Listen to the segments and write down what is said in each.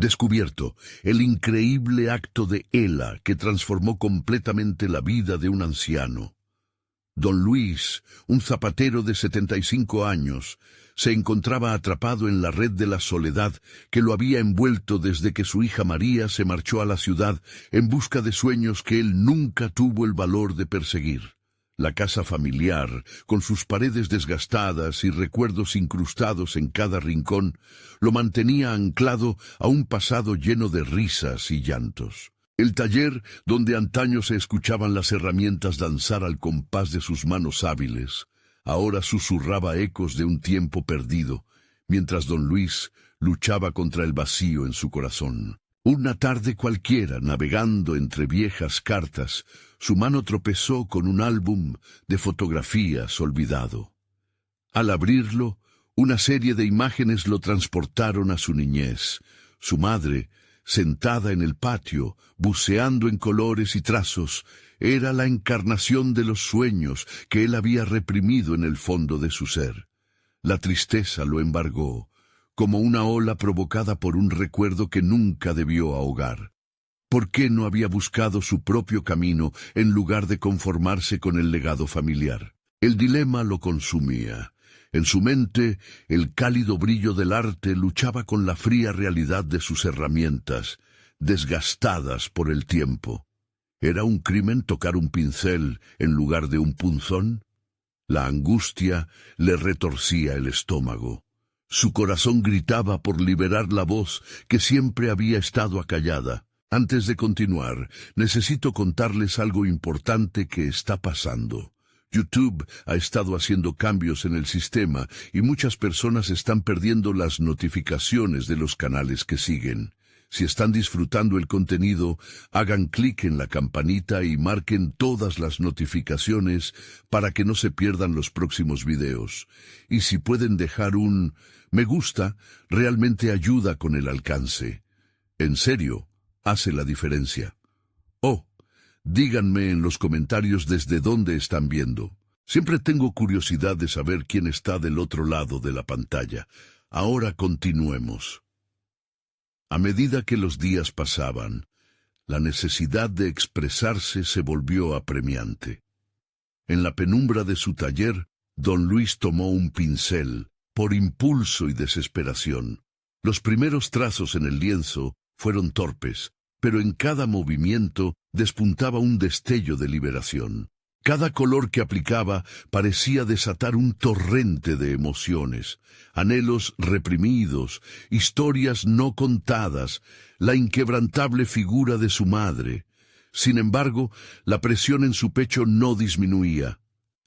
descubierto el increíble acto de Ela que transformó completamente la vida de un anciano. Don Luis, un zapatero de 75 años, se encontraba atrapado en la red de la soledad que lo había envuelto desde que su hija María se marchó a la ciudad en busca de sueños que él nunca tuvo el valor de perseguir. La casa familiar, con sus paredes desgastadas y recuerdos incrustados en cada rincón, lo mantenía anclado a un pasado lleno de risas y llantos. El taller, donde antaño se escuchaban las herramientas danzar al compás de sus manos hábiles, ahora susurraba ecos de un tiempo perdido, mientras don Luis luchaba contra el vacío en su corazón. Una tarde cualquiera, navegando entre viejas cartas, su mano tropezó con un álbum de fotografías olvidado. Al abrirlo, una serie de imágenes lo transportaron a su niñez. Su madre, sentada en el patio, buceando en colores y trazos, era la encarnación de los sueños que él había reprimido en el fondo de su ser. La tristeza lo embargó, como una ola provocada por un recuerdo que nunca debió ahogar. ¿Por qué no había buscado su propio camino en lugar de conformarse con el legado familiar? El dilema lo consumía. En su mente, el cálido brillo del arte luchaba con la fría realidad de sus herramientas, desgastadas por el tiempo. ¿Era un crimen tocar un pincel en lugar de un punzón? La angustia le retorcía el estómago. Su corazón gritaba por liberar la voz que siempre había estado acallada. Antes de continuar, necesito contarles algo importante que está pasando. YouTube ha estado haciendo cambios en el sistema y muchas personas están perdiendo las notificaciones de los canales que siguen. Si están disfrutando el contenido, hagan clic en la campanita y marquen todas las notificaciones para que no se pierdan los próximos videos. Y si pueden dejar un me gusta, realmente ayuda con el alcance. En serio, hace la diferencia. Oh, díganme en los comentarios desde dónde están viendo. Siempre tengo curiosidad de saber quién está del otro lado de la pantalla. Ahora continuemos. A medida que los días pasaban, la necesidad de expresarse se volvió apremiante. En la penumbra de su taller, don Luis tomó un pincel, por impulso y desesperación. Los primeros trazos en el lienzo fueron torpes, pero en cada movimiento despuntaba un destello de liberación. Cada color que aplicaba parecía desatar un torrente de emociones, anhelos reprimidos, historias no contadas, la inquebrantable figura de su madre. Sin embargo, la presión en su pecho no disminuía.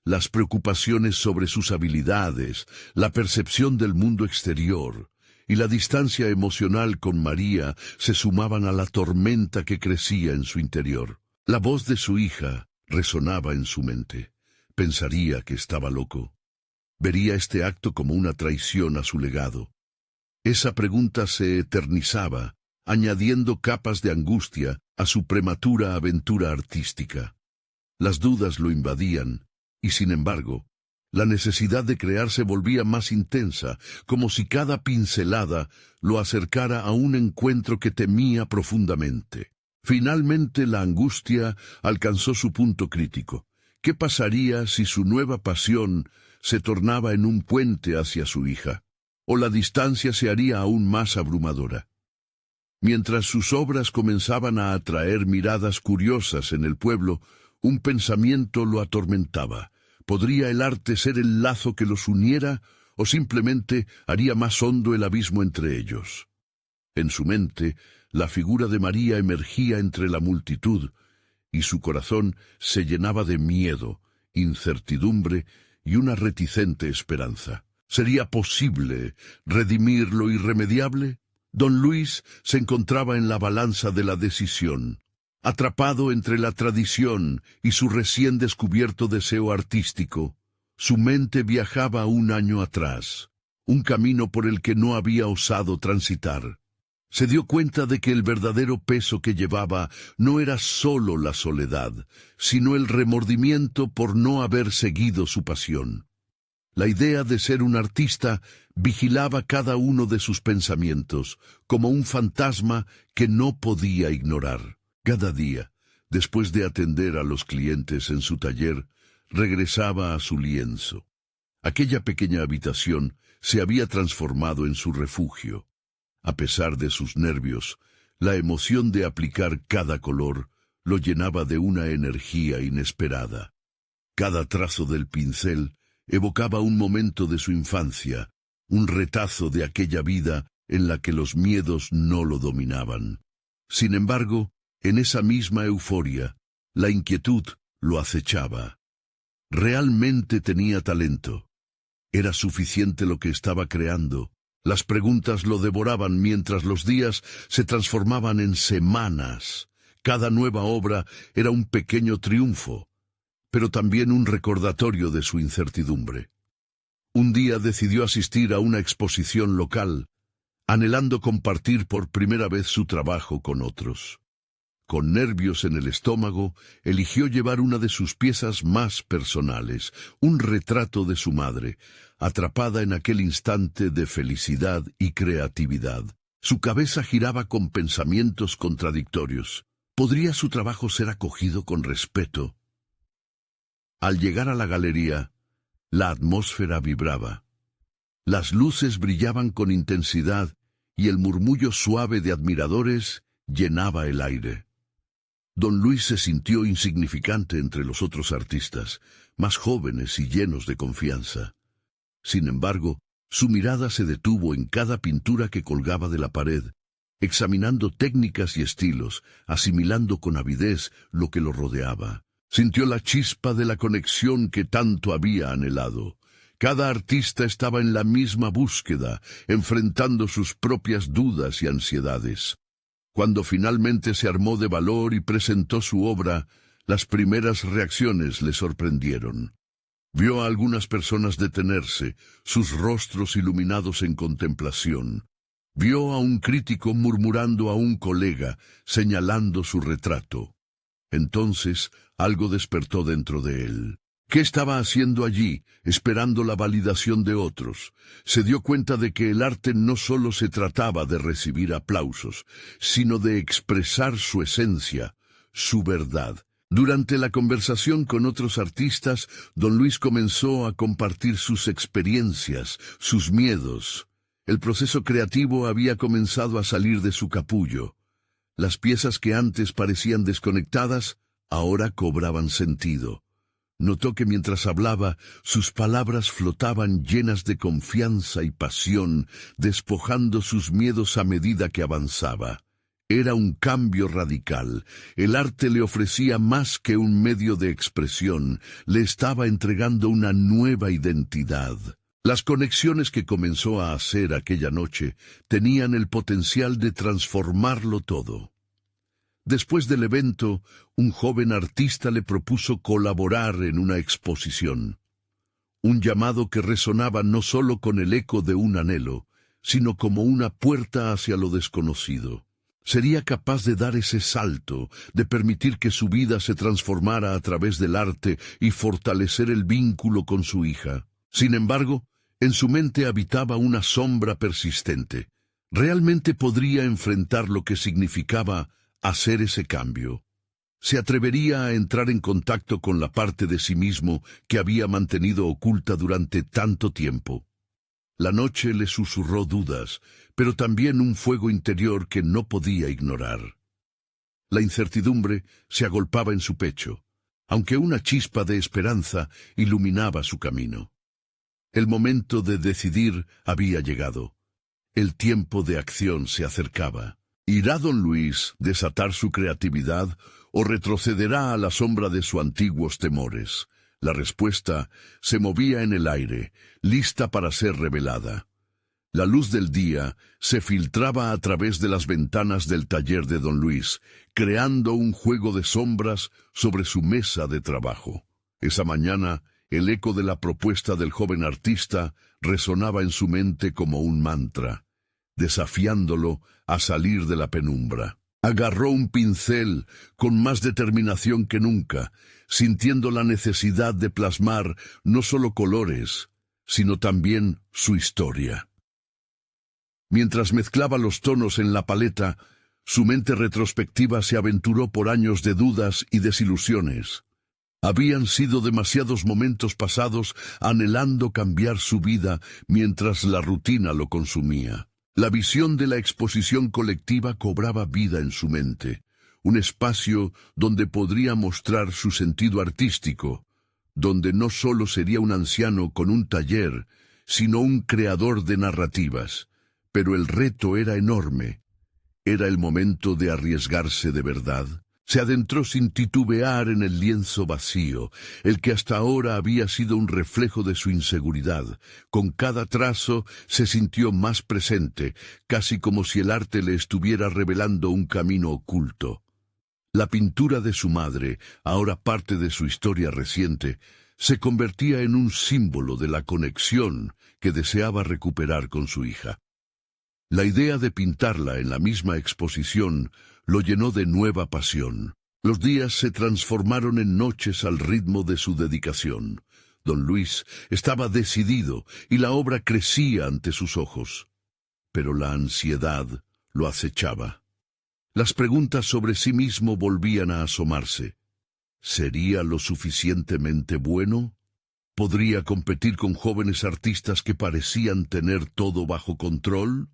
Las preocupaciones sobre sus habilidades, la percepción del mundo exterior y la distancia emocional con María se sumaban a la tormenta que crecía en su interior. La voz de su hija resonaba en su mente. Pensaría que estaba loco. Vería este acto como una traición a su legado. Esa pregunta se eternizaba, añadiendo capas de angustia a su prematura aventura artística. Las dudas lo invadían, y sin embargo, la necesidad de crear se volvía más intensa, como si cada pincelada lo acercara a un encuentro que temía profundamente. Finalmente la angustia alcanzó su punto crítico. ¿Qué pasaría si su nueva pasión se tornaba en un puente hacia su hija? ¿O la distancia se haría aún más abrumadora? Mientras sus obras comenzaban a atraer miradas curiosas en el pueblo, un pensamiento lo atormentaba. ¿Podría el arte ser el lazo que los uniera o simplemente haría más hondo el abismo entre ellos? En su mente, la figura de María emergía entre la multitud, y su corazón se llenaba de miedo, incertidumbre y una reticente esperanza. ¿Sería posible redimir lo irremediable? Don Luis se encontraba en la balanza de la decisión, atrapado entre la tradición y su recién descubierto deseo artístico. Su mente viajaba un año atrás, un camino por el que no había osado transitar. Se dio cuenta de que el verdadero peso que llevaba no era solo la soledad, sino el remordimiento por no haber seguido su pasión. La idea de ser un artista vigilaba cada uno de sus pensamientos, como un fantasma que no podía ignorar. Cada día, después de atender a los clientes en su taller, regresaba a su lienzo. Aquella pequeña habitación se había transformado en su refugio. A pesar de sus nervios, la emoción de aplicar cada color lo llenaba de una energía inesperada. Cada trazo del pincel evocaba un momento de su infancia, un retazo de aquella vida en la que los miedos no lo dominaban. Sin embargo, en esa misma euforia, la inquietud lo acechaba. Realmente tenía talento. ¿Era suficiente lo que estaba creando? Las preguntas lo devoraban mientras los días se transformaban en semanas. Cada nueva obra era un pequeño triunfo, pero también un recordatorio de su incertidumbre. Un día decidió asistir a una exposición local, anhelando compartir por primera vez su trabajo con otros. Con nervios en el estómago, eligió llevar una de sus piezas más personales, un retrato de su madre, atrapada en aquel instante de felicidad y creatividad. Su cabeza giraba con pensamientos contradictorios. ¿Podría su trabajo ser acogido con respeto? Al llegar a la galería, la atmósfera vibraba. Las luces brillaban con intensidad y el murmullo suave de admiradores llenaba el aire. Don Luis se sintió insignificante entre los otros artistas, más jóvenes y llenos de confianza. Sin embargo, su mirada se detuvo en cada pintura que colgaba de la pared, examinando técnicas y estilos, asimilando con avidez lo que lo rodeaba. Sintió la chispa de la conexión que tanto había anhelado. Cada artista estaba en la misma búsqueda, enfrentando sus propias dudas y ansiedades. Cuando finalmente se armó de valor y presentó su obra, las primeras reacciones le sorprendieron. Vio a algunas personas detenerse, sus rostros iluminados en contemplación. Vio a un crítico murmurando a un colega, señalando su retrato. Entonces, algo despertó dentro de él. ¿Qué estaba haciendo allí, esperando la validación de otros? Se dio cuenta de que el arte no solo se trataba de recibir aplausos, sino de expresar su esencia, su verdad. Durante la conversación con otros artistas, don Luis comenzó a compartir sus experiencias, sus miedos. El proceso creativo había comenzado a salir de su capullo. Las piezas que antes parecían desconectadas, ahora cobraban sentido. Notó que mientras hablaba, sus palabras flotaban llenas de confianza y pasión, despojando sus miedos a medida que avanzaba. Era un cambio radical. El arte le ofrecía más que un medio de expresión, le estaba entregando una nueva identidad. Las conexiones que comenzó a hacer aquella noche tenían el potencial de transformarlo todo. Después del evento, un joven artista le propuso colaborar en una exposición. Un llamado que resonaba no solo con el eco de un anhelo, sino como una puerta hacia lo desconocido. Sería capaz de dar ese salto, de permitir que su vida se transformara a través del arte y fortalecer el vínculo con su hija. Sin embargo, en su mente habitaba una sombra persistente. ¿Realmente podría enfrentar lo que significaba hacer ese cambio? ¿Se atrevería a entrar en contacto con la parte de sí mismo que había mantenido oculta durante tanto tiempo? La noche le susurró dudas, pero también un fuego interior que no podía ignorar. La incertidumbre se agolpaba en su pecho, aunque una chispa de esperanza iluminaba su camino. El momento de decidir había llegado. El tiempo de acción se acercaba. ¿Irá don Luis desatar su creatividad o retrocederá a la sombra de sus antiguos temores? La respuesta se movía en el aire, lista para ser revelada. La luz del día se filtraba a través de las ventanas del taller de don Luis, creando un juego de sombras sobre su mesa de trabajo. Esa mañana, el eco de la propuesta del joven artista resonaba en su mente como un mantra, desafiándolo a salir de la penumbra. Agarró un pincel con más determinación que nunca, sintiendo la necesidad de plasmar no solo colores, sino también su historia. Mientras mezclaba los tonos en la paleta, su mente retrospectiva se aventuró por años de dudas y desilusiones. Habían sido demasiados momentos pasados anhelando cambiar su vida mientras la rutina lo consumía. La visión de la exposición colectiva cobraba vida en su mente, un espacio donde podría mostrar su sentido artístico, donde no solo sería un anciano con un taller, sino un creador de narrativas. Pero el reto era enorme. Era el momento de arriesgarse de verdad. Se adentró sin titubear en el lienzo vacío, el que hasta ahora había sido un reflejo de su inseguridad. Con cada trazo se sintió más presente, casi como si el arte le estuviera revelando un camino oculto. La pintura de su madre, ahora parte de su historia reciente, se convertía en un símbolo de la conexión que deseaba recuperar con su hija. La idea de pintarla en la misma exposición lo llenó de nueva pasión. Los días se transformaron en noches al ritmo de su dedicación. Don Luis estaba decidido y la obra crecía ante sus ojos. Pero la ansiedad lo acechaba. Las preguntas sobre sí mismo volvían a asomarse. ¿Sería lo suficientemente bueno? ¿Podría competir con jóvenes artistas que parecían tener todo bajo control?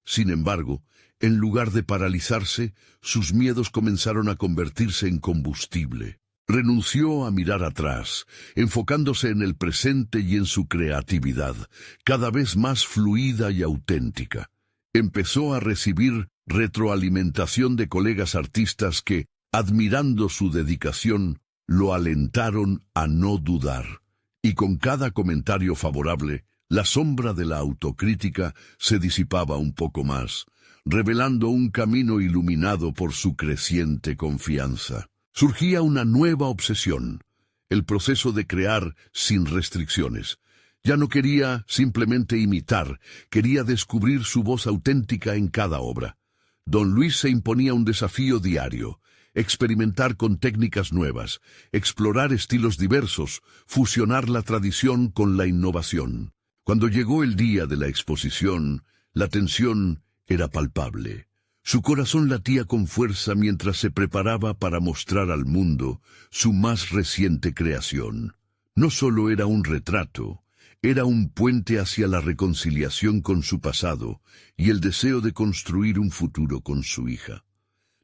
Sin embargo, en lugar de paralizarse, sus miedos comenzaron a convertirse en combustible. Renunció a mirar atrás, enfocándose en el presente y en su creatividad, cada vez más fluida y auténtica. Empezó a recibir retroalimentación de colegas artistas que, admirando su dedicación, lo alentaron a no dudar. Y con cada comentario favorable, la sombra de la autocrítica se disipaba un poco más, revelando un camino iluminado por su creciente confianza. Surgía una nueva obsesión, el proceso de crear sin restricciones. Ya no quería simplemente imitar, quería descubrir su voz auténtica en cada obra. Don Luis se imponía un desafío diario: experimentar con técnicas nuevas, explorar estilos diversos, fusionar la tradición con la innovación. Cuando llegó el día de la exposición, la tensión era palpable. Su corazón latía con fuerza mientras se preparaba para mostrar al mundo su más reciente creación. No solo era un retrato, era un puente hacia la reconciliación con su pasado y el deseo de construir un futuro con su hija.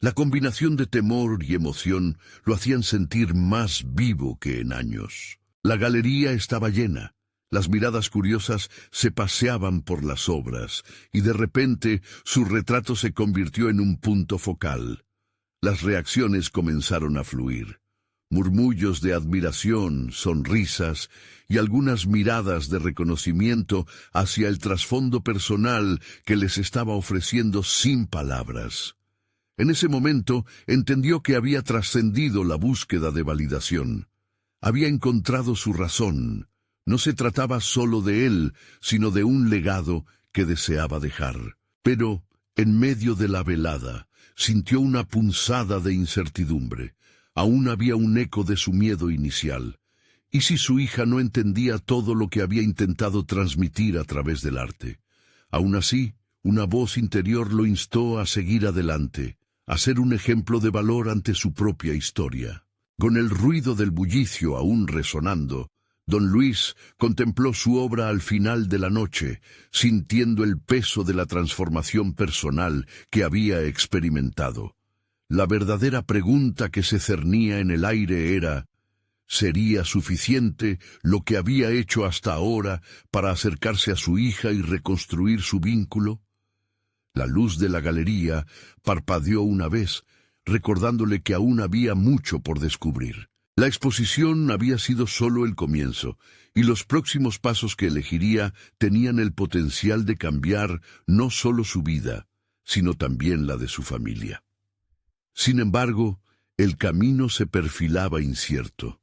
La combinación de temor y emoción lo hacían sentir más vivo que en años. La galería estaba llena. Las miradas curiosas se paseaban por las obras, y de repente su retrato se convirtió en un punto focal. Las reacciones comenzaron a fluir. Murmullos de admiración, sonrisas y algunas miradas de reconocimiento hacia el trasfondo personal que les estaba ofreciendo sin palabras. En ese momento entendió que había trascendido la búsqueda de validación. Había encontrado su razón. No se trataba solo de él, sino de un legado que deseaba dejar. Pero, en medio de la velada, sintió una punzada de incertidumbre. Aún había un eco de su miedo inicial. ¿Y si su hija no entendía todo lo que había intentado transmitir a través del arte? Aún así, una voz interior lo instó a seguir adelante, a ser un ejemplo de valor ante su propia historia. Con el ruido del bullicio aún resonando, Don Luis contempló su obra al final de la noche, sintiendo el peso de la transformación personal que había experimentado. La verdadera pregunta que se cernía en el aire era: ¿sería suficiente lo que había hecho hasta ahora para acercarse a su hija y reconstruir su vínculo? La luz de la galería parpadeó una vez, recordándole que aún había mucho por descubrir. La exposición había sido solo el comienzo, y los próximos pasos que elegiría tenían el potencial de cambiar no solo su vida, sino también la de su familia. Sin embargo, el camino se perfilaba incierto.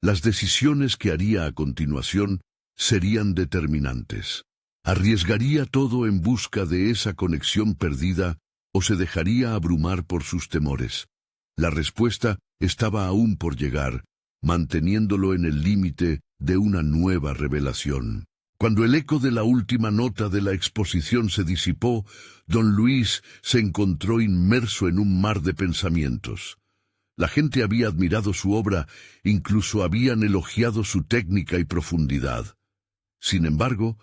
Las decisiones que haría a continuación serían determinantes. ¿Arriesgaría todo en busca de esa conexión perdida o se dejaría abrumar por sus temores? La respuesta estaba aún por llegar, manteniéndolo en el límite de una nueva revelación. Cuando el eco de la última nota de la exposición se disipó, don Luis se encontró inmerso en un mar de pensamientos. La gente había admirado su obra, incluso habían elogiado su técnica y profundidad. Sin embargo,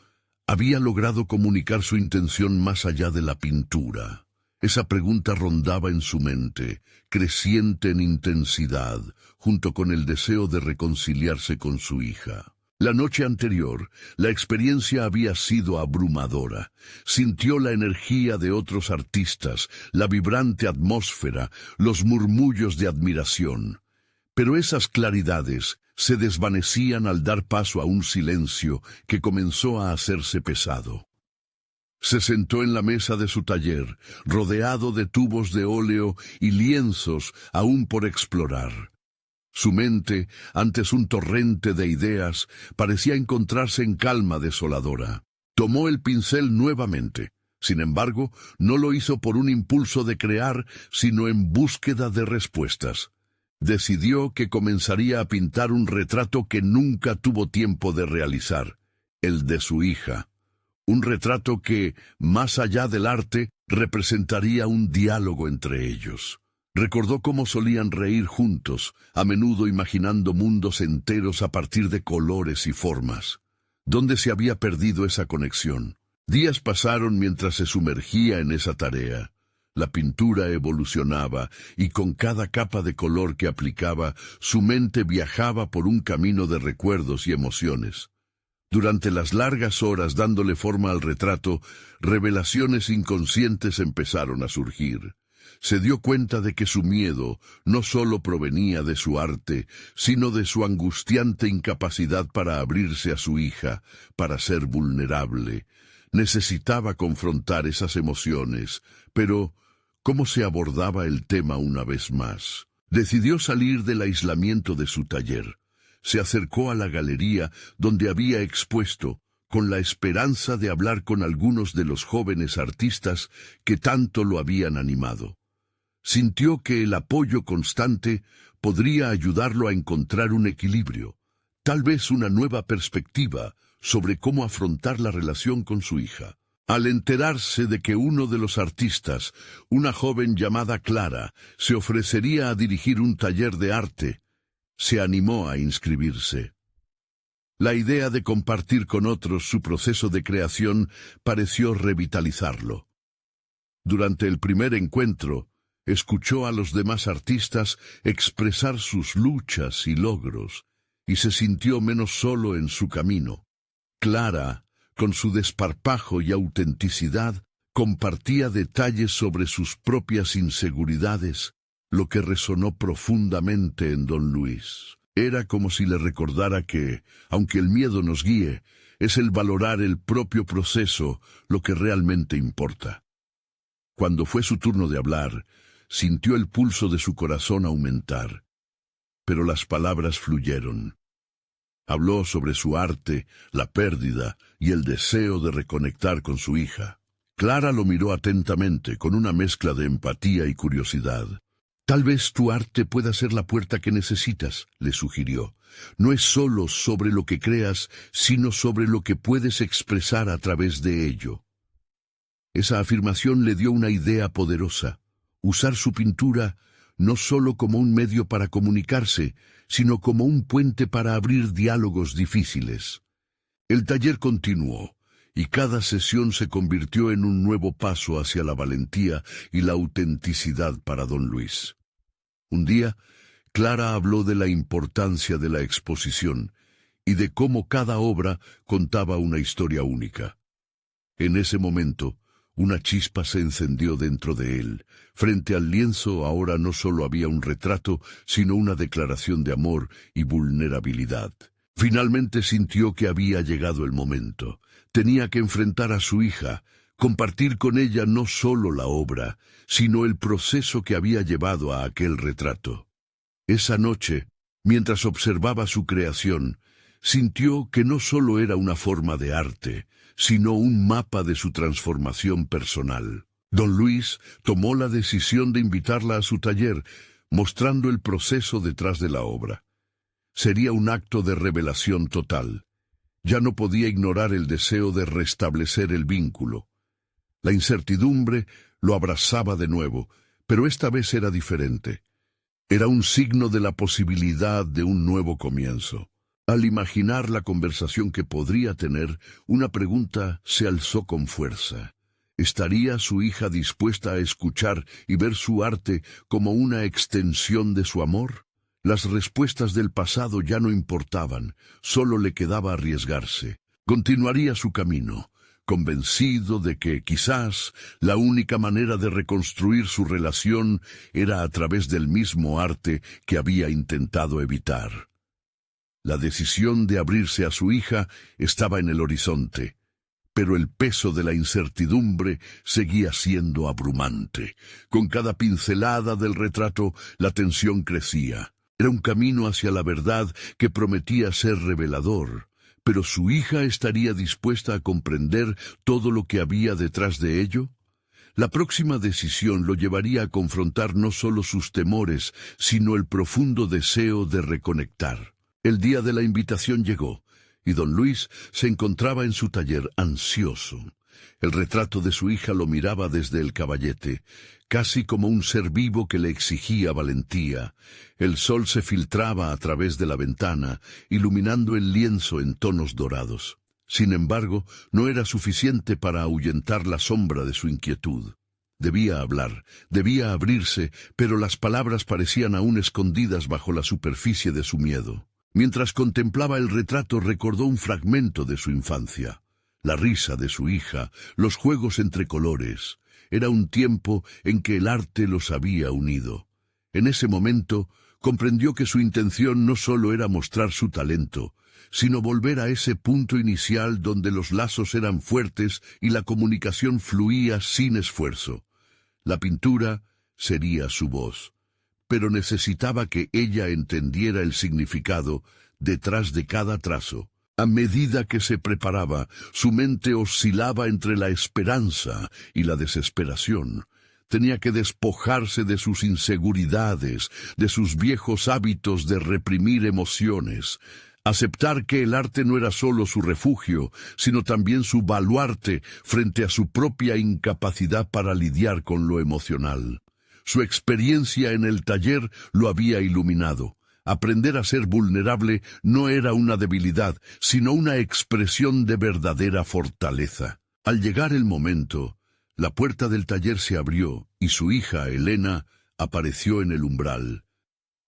había logrado comunicar su intención más allá de la pintura. Esa pregunta rondaba en su mente, creciente en intensidad, junto con el deseo de reconciliarse con su hija. La noche anterior, la experiencia había sido abrumadora. Sintió la energía de otros artistas, la vibrante atmósfera, los murmullos de admiración. Pero esas claridades se desvanecían al dar paso a un silencio que comenzó a hacerse pesado. Se sentó en la mesa de su taller, rodeado de tubos de óleo y lienzos aún por explorar. Su mente, antes un torrente de ideas, parecía encontrarse en calma desoladora. Tomó el pincel nuevamente. Sin embargo, no lo hizo por un impulso de crear, sino en búsqueda de respuestas. Decidió que comenzaría a pintar un retrato que nunca tuvo tiempo de realizar, el de su hija. Un retrato que, más allá del arte, representaría un diálogo entre ellos. Recordó cómo solían reír juntos, a menudo imaginando mundos enteros a partir de colores y formas. ¿Dónde se había perdido esa conexión? Días pasaron mientras se sumergía en esa tarea. La pintura evolucionaba, y con cada capa de color que aplicaba, su mente viajaba por un camino de recuerdos y emociones. Durante las largas horas dándole forma al retrato, revelaciones inconscientes empezaron a surgir. Se dio cuenta de que su miedo no solo provenía de su arte, sino de su angustiante incapacidad para abrirse a su hija, para ser vulnerable. Necesitaba confrontar esas emociones, pero ¿cómo se abordaba el tema una vez más? Decidió salir del aislamiento de su taller. Se acercó a la galería donde había expuesto, con la esperanza de hablar con algunos de los jóvenes artistas que tanto lo habían animado. Sintió que el apoyo constante podría ayudarlo a encontrar un equilibrio, tal vez una nueva perspectiva sobre cómo afrontar la relación con su hija. Al enterarse de que uno de los artistas, una joven llamada Clara, se ofrecería a dirigir un taller de arte, se animó a inscribirse. La idea de compartir con otros su proceso de creación pareció revitalizarlo. Durante el primer encuentro, escuchó a los demás artistas expresar sus luchas y logros, y se sintió menos solo en su camino. Clara, con su desparpajo y autenticidad, compartía detalles sobre sus propias inseguridades, lo que resonó profundamente en don Luis. Era como si le recordara que, aunque el miedo nos guíe, es el valorar el propio proceso lo que realmente importa. Cuando fue su turno de hablar, sintió el pulso de su corazón aumentar, pero las palabras fluyeron. Habló sobre su arte, la pérdida y el deseo de reconectar con su hija. Clara lo miró atentamente, con una mezcla de empatía y curiosidad. «Tal vez tu arte pueda ser la puerta que necesitas», le sugirió. «No es solo sobre lo que creas, sino sobre lo que puedes expresar a través de ello». Esa afirmación le dio una idea poderosa. Usar su pintura no solo como un medio para comunicarse, sino como un puente para abrir diálogos difíciles. El taller continuó, y cada sesión se convirtió en un nuevo paso hacia la valentía y la autenticidad para don Luis. Un día, Clara habló de la importancia de la exposición y de cómo cada obra contaba una historia única. En ese momento, una chispa se encendió dentro de él. Frente al lienzo ahora no solo había un retrato, sino una declaración de amor y vulnerabilidad. Finalmente sintió que había llegado el momento. Tenía que enfrentar a su hija, compartir con ella no solo la obra, sino el proceso que había llevado a aquel retrato. Esa noche, mientras observaba su creación, sintió que no solo era una forma de arte, sino un mapa de su transformación personal. Don Luis tomó la decisión de invitarla a su taller, mostrando el proceso detrás de la obra. Sería un acto de revelación total. Ya no podía ignorar el deseo de restablecer el vínculo. La incertidumbre lo abrazaba de nuevo, pero esta vez era diferente. Era un signo de la posibilidad de un nuevo comienzo. Al imaginar la conversación que podría tener, una pregunta se alzó con fuerza. ¿Estaría su hija dispuesta a escuchar y ver su arte como una extensión de su amor? Las respuestas del pasado ya no importaban, solo le quedaba arriesgarse. Continuaría su camino, convencido de que quizás la única manera de reconstruir su relación era a través del mismo arte que había intentado evitar. La decisión de abrirse a su hija estaba en el horizonte, pero el peso de la incertidumbre seguía siendo abrumante. Con cada pincelada del retrato, la tensión crecía. Era un camino hacia la verdad que prometía ser revelador, pero ¿su hija estaría dispuesta a comprender todo lo que había detrás de ello? La próxima decisión lo llevaría a confrontar no solo sus temores, sino el profundo deseo de reconectar. El día de la invitación llegó, y don Luis se encontraba en su taller ansioso. El retrato de su hija lo miraba desde el caballete, casi como un ser vivo que le exigía valentía. El sol se filtraba a través de la ventana, iluminando el lienzo en tonos dorados. Sin embargo, no era suficiente para ahuyentar la sombra de su inquietud. Debía hablar, debía abrirse, pero las palabras parecían aún escondidas bajo la superficie de su miedo. Mientras contemplaba el retrato, recordó un fragmento de su infancia. La risa de su hija, los juegos entre colores. Era un tiempo en que el arte los había unido. En ese momento, comprendió que su intención no solo era mostrar su talento, sino volver a ese punto inicial donde los lazos eran fuertes y la comunicación fluía sin esfuerzo. La pintura sería su voz, pero necesitaba que ella entendiera el significado detrás de cada trazo. A medida que se preparaba, su mente oscilaba entre la esperanza y la desesperación. Tenía que despojarse de sus inseguridades, de sus viejos hábitos de reprimir emociones. Aceptar que el arte no era solo su refugio, sino también su baluarte frente a su propia incapacidad para lidiar con lo emocional. Su experiencia en el taller lo había iluminado. Aprender a ser vulnerable no era una debilidad, sino una expresión de verdadera fortaleza. Al llegar el momento, la puerta del taller se abrió y su hija, Elena, apareció en el umbral.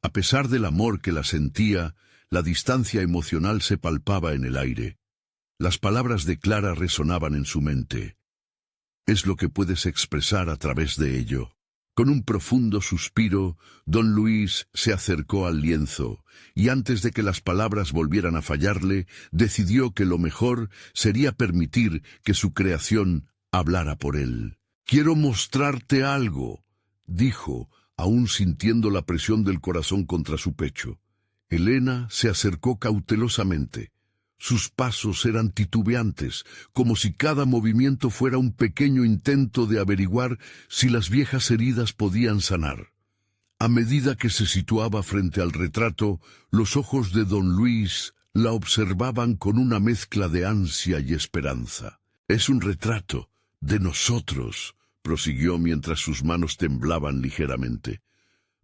A pesar del amor que la sentía, la distancia emocional se palpaba en el aire. Las palabras de Clara resonaban en su mente. Es lo que puedes expresar a través de ello. Con un profundo suspiro, don Luis se acercó al lienzo, y antes de que las palabras volvieran a fallarle, decidió que lo mejor sería permitir que su creación hablara por él. «Quiero mostrarte algo», dijo, aún sintiendo la presión del corazón contra su pecho. Elena se acercó cautelosamente. Sus pasos eran titubeantes, como si cada movimiento fuera un pequeño intento de averiguar si las viejas heridas podían sanar. A medida que se situaba frente al retrato, los ojos de don Luis la observaban con una mezcla de ansia y esperanza. «Es un retrato de nosotros», prosiguió mientras sus manos temblaban ligeramente.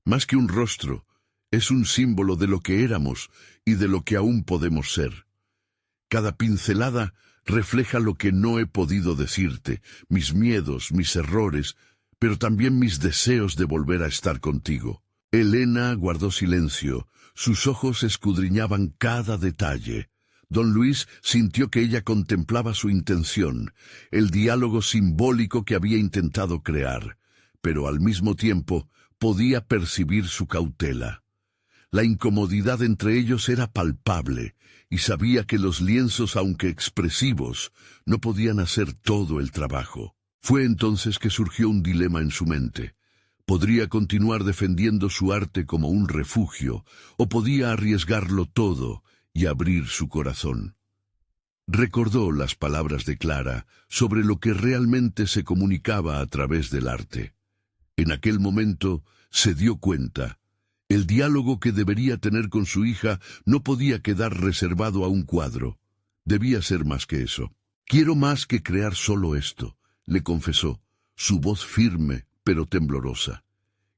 «Más que un rostro, es un símbolo de lo que éramos y de lo que aún podemos ser. Cada pincelada refleja lo que no he podido decirte, mis miedos, mis errores, pero también mis deseos de volver a estar contigo». Elena guardó silencio, sus ojos escudriñaban cada detalle. Don Luis sintió que ella contemplaba su intención, el diálogo simbólico que había intentado crear, pero al mismo tiempo podía percibir su cautela. La incomodidad entre ellos era palpable, y sabía que los lienzos, aunque expresivos, no podían hacer todo el trabajo. Fue entonces que surgió un dilema en su mente. Podría continuar defendiendo su arte como un refugio, o podía arriesgarlo todo y abrir su corazón. Recordó las palabras de Clara sobre lo que realmente se comunicaba a través del arte. En aquel momento se dio cuenta. El diálogo que debería tener con su hija no podía quedar reservado a un cuadro. Debía ser más que eso. Quiero más que crear solo esto, le confesó, su voz firme pero temblorosa.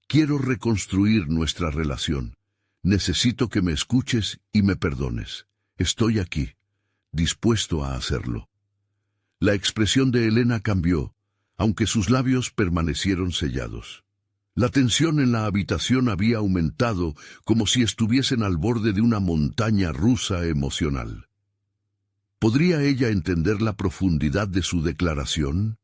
Quiero reconstruir nuestra relación. Necesito que me escuches y me perdones. Estoy aquí, dispuesto a hacerlo. La expresión de Elena cambió, aunque sus labios permanecieron sellados. La tensión en la habitación había aumentado como si estuviesen al borde de una montaña rusa emocional. ¿Podría ella entender la profundidad de su declaración?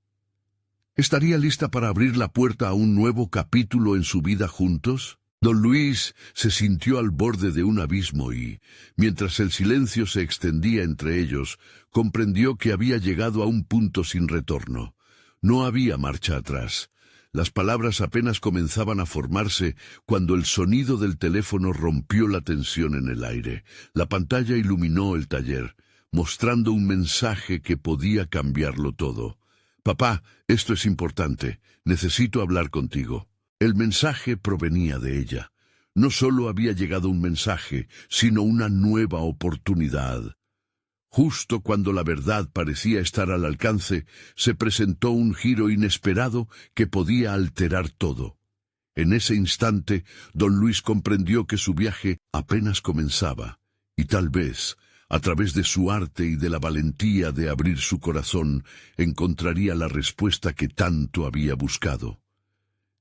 ¿Estaría lista para abrir la puerta a un nuevo capítulo en su vida juntos? Don Luis se sintió al borde de un abismo y, mientras el silencio se extendía entre ellos, comprendió que había llegado a un punto sin retorno. No había marcha atrás. Las palabras apenas comenzaban a formarse cuando el sonido del teléfono rompió la tensión en el aire. La pantalla iluminó el taller, mostrando un mensaje que podía cambiarlo todo. «Papá, esto es importante. Necesito hablar contigo». El mensaje provenía de ella. No solo había llegado un mensaje, sino una nueva oportunidad. Justo cuando la verdad parecía estar al alcance, se presentó un giro inesperado que podía alterar todo. En ese instante, don Luis comprendió que su viaje apenas comenzaba, y tal vez, a través de su arte y de la valentía de abrir su corazón, encontraría la respuesta que tanto había buscado.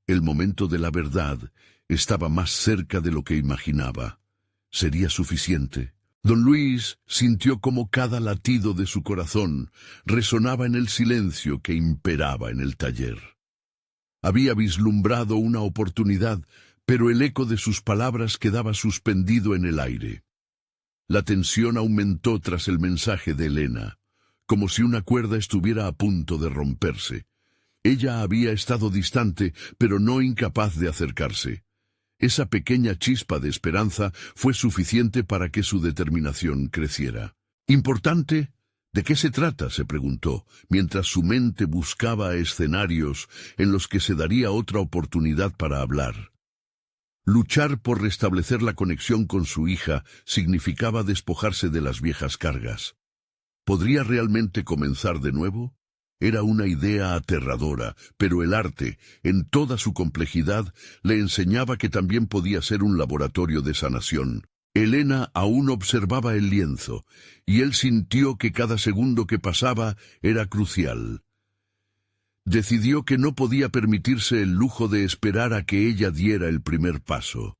El momento de la verdad estaba más cerca de lo que imaginaba. ¿Sería suficiente? Don Luis sintió como cada latido de su corazón resonaba en el silencio que imperaba en el taller. Había vislumbrado una oportunidad, pero el eco de sus palabras quedaba suspendido en el aire. La tensión aumentó tras el mensaje de Elena, como si una cuerda estuviera a punto de romperse. Ella había estado distante, pero no incapaz de acercarse. Esa pequeña chispa de esperanza fue suficiente para que su determinación creciera. «¿Importante? ¿De qué se trata?», se preguntó, mientras su mente buscaba escenarios en los que se daría otra oportunidad para hablar. Luchar por restablecer la conexión con su hija significaba despojarse de las viejas cargas. ¿Podría realmente comenzar de nuevo? Era una idea aterradora, pero el arte, en toda su complejidad, le enseñaba que también podía ser un laboratorio de sanación. Elena aún observaba el lienzo, y él sintió que cada segundo que pasaba era crucial. Decidió que no podía permitirse el lujo de esperar a que ella diera el primer paso.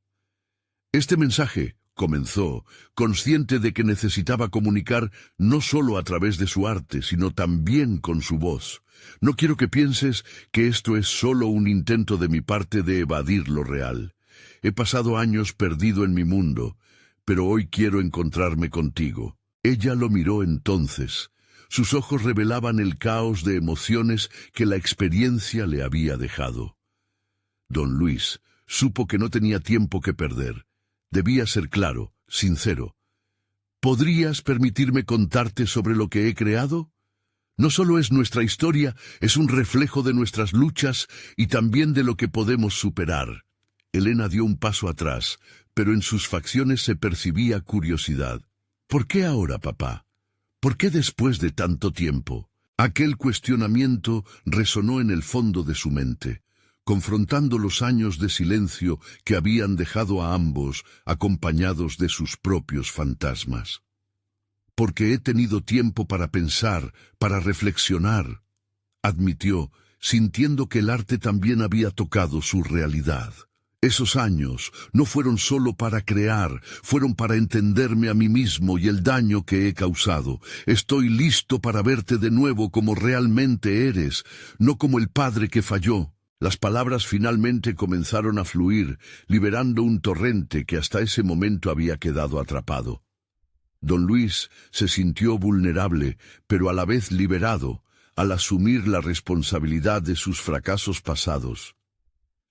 «Este mensaje», comenzó, consciente de que necesitaba comunicar no solo a través de su arte, sino también con su voz. «No quiero que pienses que esto es solo un intento de mi parte de evadir lo real. He pasado años perdido en mi mundo, pero hoy quiero encontrarme contigo». Ella lo miró entonces. Sus ojos revelaban el caos de emociones que la experiencia le había dejado. Don Luis supo que no tenía tiempo que perder. Debía ser claro, sincero. «¿Podrías permitirme contarte sobre lo que he creado? No solo es nuestra historia, es un reflejo de nuestras luchas y también de lo que podemos superar». Elena dio un paso atrás, pero en sus facciones se percibía curiosidad. «¿Por qué ahora, papá? ¿Por qué después de tanto tiempo?» Aquel cuestionamiento resonó en el fondo de su mente, confrontando los años de silencio que habían dejado a ambos acompañados de sus propios fantasmas. «Porque he tenido tiempo para pensar, para reflexionar», admitió, sintiendo que el arte también había tocado su realidad. «Esos años no fueron solo para crear, fueron para entenderme a mí mismo y el daño que he causado. Estoy listo para verte de nuevo como realmente eres, no como el padre que falló». Las palabras finalmente comenzaron a fluir, liberando un torrente que hasta ese momento había quedado atrapado. Don Luis se sintió vulnerable, pero a la vez liberado, al asumir la responsabilidad de sus fracasos pasados.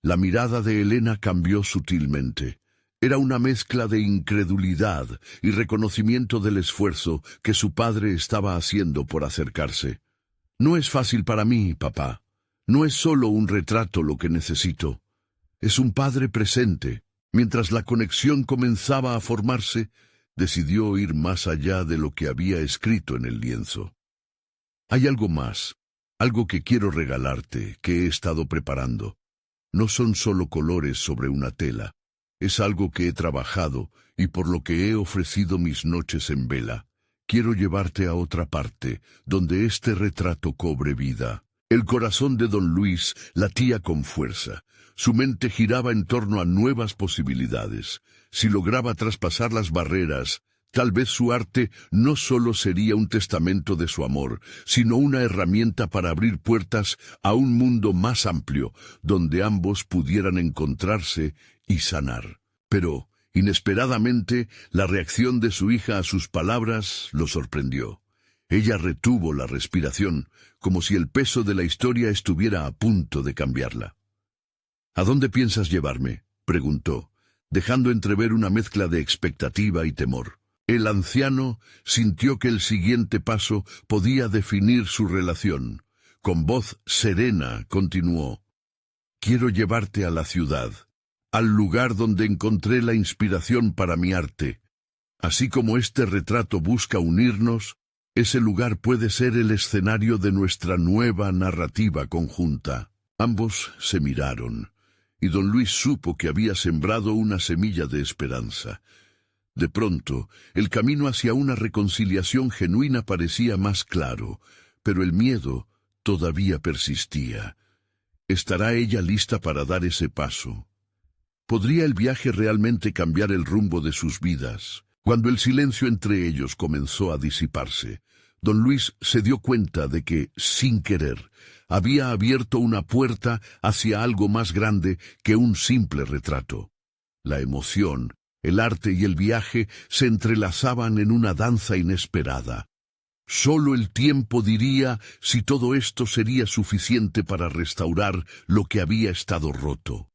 La mirada de Elena cambió sutilmente. Era una mezcla de incredulidad y reconocimiento del esfuerzo que su padre estaba haciendo por acercarse. «No es fácil para mí, papá. No es solo un retrato lo que necesito. Es un padre presente». Mientras la conexión comenzaba a formarse, decidió ir más allá de lo que había escrito en el lienzo. Hay algo más, algo que quiero regalarte, que he estado preparando. No son solo colores sobre una tela, es algo que he trabajado y por lo que he ofrecido mis noches en vela. Quiero llevarte a otra parte, donde este retrato cobre vida. El corazón de don Luis latía con fuerza. Su mente giraba en torno a nuevas posibilidades. Si lograba traspasar las barreras, tal vez su arte no solo sería un testamento de su amor, sino una herramienta para abrir puertas a un mundo más amplio, donde ambos pudieran encontrarse y sanar. Pero, inesperadamente, la reacción de su hija a sus palabras lo sorprendió. Ella retuvo la respiración, como si el peso de la historia estuviera a punto de cambiarla. «¿A dónde piensas llevarme?», preguntó, dejando entrever una mezcla de expectativa y temor. El anciano sintió que el siguiente paso podía definir su relación. Con voz serena continuó: «Quiero llevarte a la ciudad, al lugar donde encontré la inspiración para mi arte. Así como este retrato busca unirnos, ese lugar puede ser el escenario de nuestra nueva narrativa conjunta». Ambos se miraron, y don Luis supo que había sembrado una semilla de esperanza. De pronto, el camino hacia una reconciliación genuina parecía más claro, pero el miedo todavía persistía. ¿Estará ella lista para dar ese paso? ¿Podría el viaje realmente cambiar el rumbo de sus vidas? Cuando el silencio entre ellos comenzó a disiparse, don Luis se dio cuenta de que, sin querer, había abierto una puerta hacia algo más grande que un simple retrato. La emoción, el arte y el viaje se entrelazaban en una danza inesperada. Solo el tiempo diría si todo esto sería suficiente para restaurar lo que había estado roto.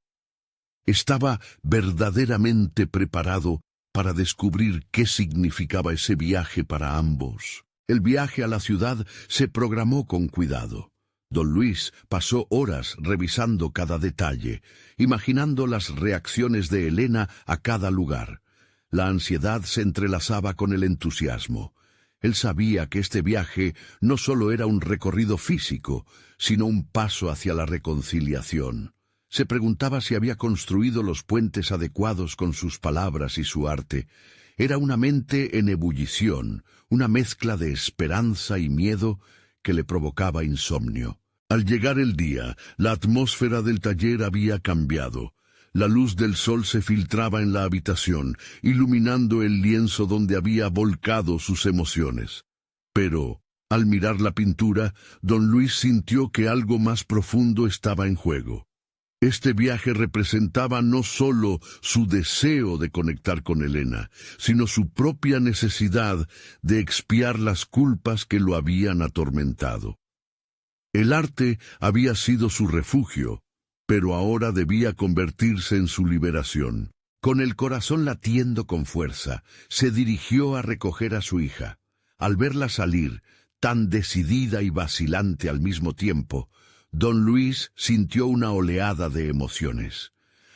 Estaba verdaderamente preparado para descubrir qué significaba ese viaje para ambos. El viaje a la ciudad se programó con cuidado. Don Luis pasó horas revisando cada detalle, imaginando las reacciones de Elena a cada lugar. La ansiedad se entrelazaba con el entusiasmo. Él sabía que este viaje no solo era un recorrido físico, sino un paso hacia la reconciliación. Se preguntaba si había construido los puentes adecuados con sus palabras y su arte. Era una mente en ebullición, una mezcla de esperanza y miedo que le provocaba insomnio. Al llegar el día, la atmósfera del taller había cambiado. La luz del sol se filtraba en la habitación, iluminando el lienzo donde había volcado sus emociones. Pero, al mirar la pintura, don Luis sintió que algo más profundo estaba en juego. Este viaje representaba no solo su deseo de conectar con Elena, sino su propia necesidad de expiar las culpas que lo habían atormentado. El arte había sido su refugio, pero ahora debía convertirse en su liberación. Con el corazón latiendo con fuerza, se dirigió a recoger a su hija. Al verla salir, tan decidida y vacilante al mismo tiempo, don Luis sintió una oleada de emociones.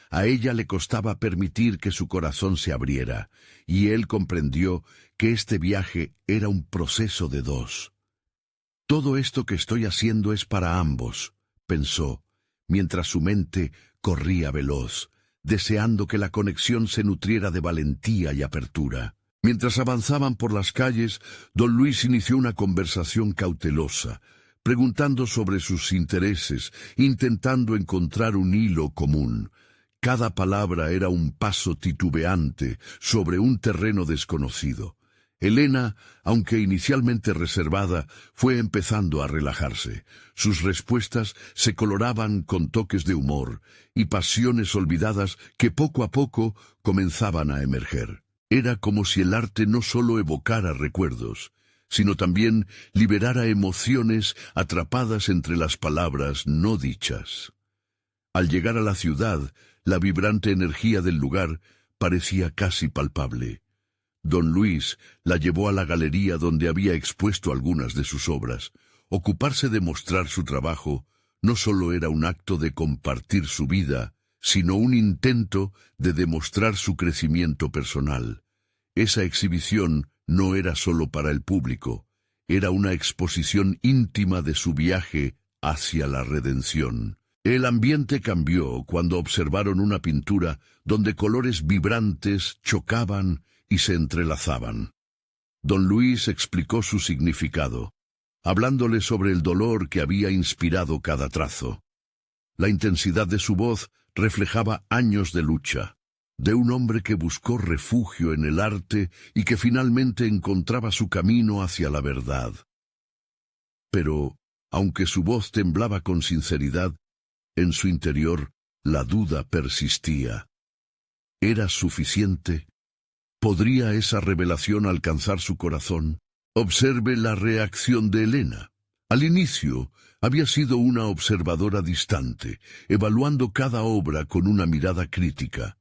A ella le costaba permitir que su corazón se abriera, y él comprendió que este viaje era un proceso de dos. «Todo esto que estoy haciendo es para ambos», pensó, mientras su mente corría veloz, deseando que la conexión se nutriera de valentía y apertura. Mientras avanzaban por las calles, don Luis inició una conversación cautelosa, preguntando sobre sus intereses, intentando encontrar un hilo común. Cada palabra era un paso titubeante sobre un terreno desconocido. Elena, aunque inicialmente reservada, fue empezando a relajarse. Sus respuestas se coloraban con toques de humor y pasiones olvidadas que poco a poco comenzaban a emerger. Era como si el arte no solo evocara recuerdos, sino también liberara emociones atrapadas entre las palabras no dichas. Al llegar a la ciudad, la vibrante energía del lugar parecía casi palpable. Don Luis la llevó a la galería donde había expuesto algunas de sus obras. Ocuparse de mostrar su trabajo no solo era un acto de compartir su vida, sino un intento de demostrar su crecimiento personal. Esa exhibición no era solo para el público, era una exposición íntima de su viaje hacia la redención. El ambiente cambió cuando observaron una pintura donde colores vibrantes chocaban y se entrelazaban. Don Luis explicó su significado, hablándole sobre el dolor que había inspirado cada trazo. La intensidad de su voz reflejaba años de lucha, de un hombre que buscó refugio en el arte y que finalmente encontraba su camino hacia la verdad. Pero, aunque su voz temblaba con sinceridad, en su interior la duda persistía. ¿Era suficiente? ¿Podría esa revelación alcanzar su corazón? Observe la reacción de Elena. Al inicio, había sido una observadora distante, evaluando cada obra con una mirada crítica.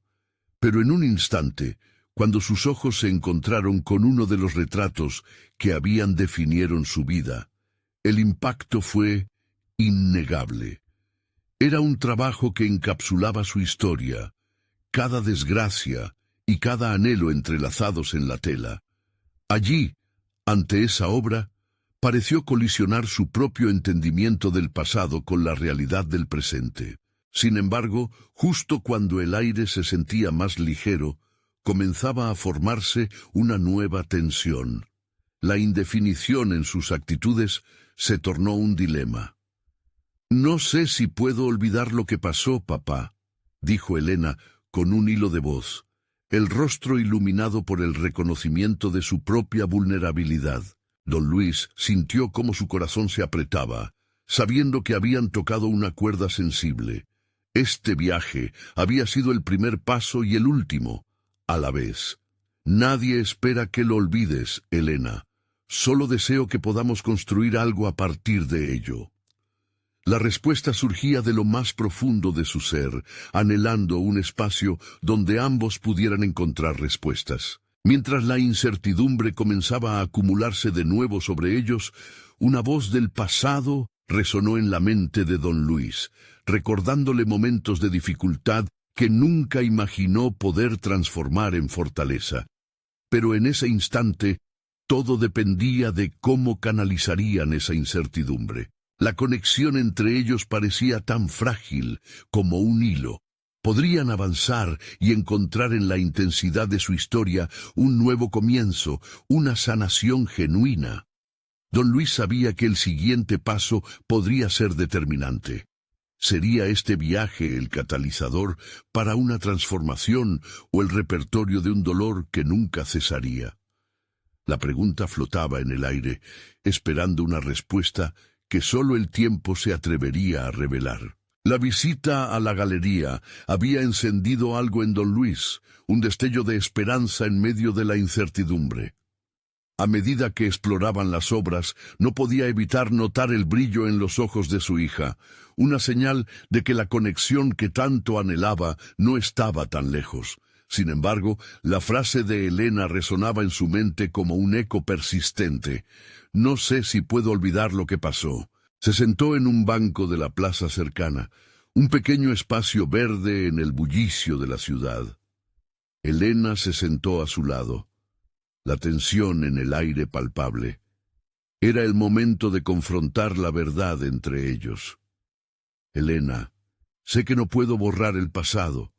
Pero en un instante, cuando sus ojos se encontraron con uno de los retratos que habían definido su vida, el impacto fue innegable. Era un trabajo que encapsulaba su historia, cada desgracia y cada anhelo entrelazados en la tela. Allí, ante esa obra, pareció colisionar su propio entendimiento del pasado con la realidad del presente. Sin embargo, justo cuando el aire se sentía más ligero, comenzaba a formarse una nueva tensión. La indefinición en sus actitudes se tornó un dilema. «No sé si puedo olvidar lo que pasó, papá», dijo Elena con un hilo de voz, el rostro iluminado por el reconocimiento de su propia vulnerabilidad. Don Luis sintió cómo su corazón se apretaba, sabiendo que habían tocado una cuerda sensible. Este viaje había sido el primer paso y el último, a la vez. «Nadie espera que lo olvides, Elena. Solo deseo que podamos construir algo a partir de ello». La respuesta surgía de lo más profundo de su ser, anhelando un espacio donde ambos pudieran encontrar respuestas. Mientras la incertidumbre comenzaba a acumularse de nuevo sobre ellos, una voz del pasado resonó en la mente de don Luis, recordándole momentos de dificultad que nunca imaginó poder transformar en fortaleza. Pero en ese instante, todo dependía de cómo canalizarían esa incertidumbre. La conexión entre ellos parecía tan frágil como un hilo. Podrían avanzar y encontrar en la intensidad de su historia un nuevo comienzo, una sanación genuina. Don Luis sabía que el siguiente paso podría ser determinante. ¿Sería este viaje el catalizador para una transformación o el repertorio de un dolor que nunca cesaría? La pregunta flotaba en el aire, esperando una respuesta que solo el tiempo se atrevería a revelar. La visita a la galería había encendido algo en don Luis, un destello de esperanza en medio de la incertidumbre. A medida que exploraban las obras, no podía evitar notar el brillo en los ojos de su hija, una señal de que la conexión que tanto anhelaba no estaba tan lejos. Sin embargo, la frase de Elena resonaba en su mente como un eco persistente. «No sé si puedo olvidar lo que pasó». Se sentó en un banco de la plaza cercana, un pequeño espacio verde en el bullicio de la ciudad. Elena se sentó a su lado, la tensión en el aire palpable. Era el momento de confrontar la verdad entre ellos. «Elena, sé que no puedo borrar el pasado,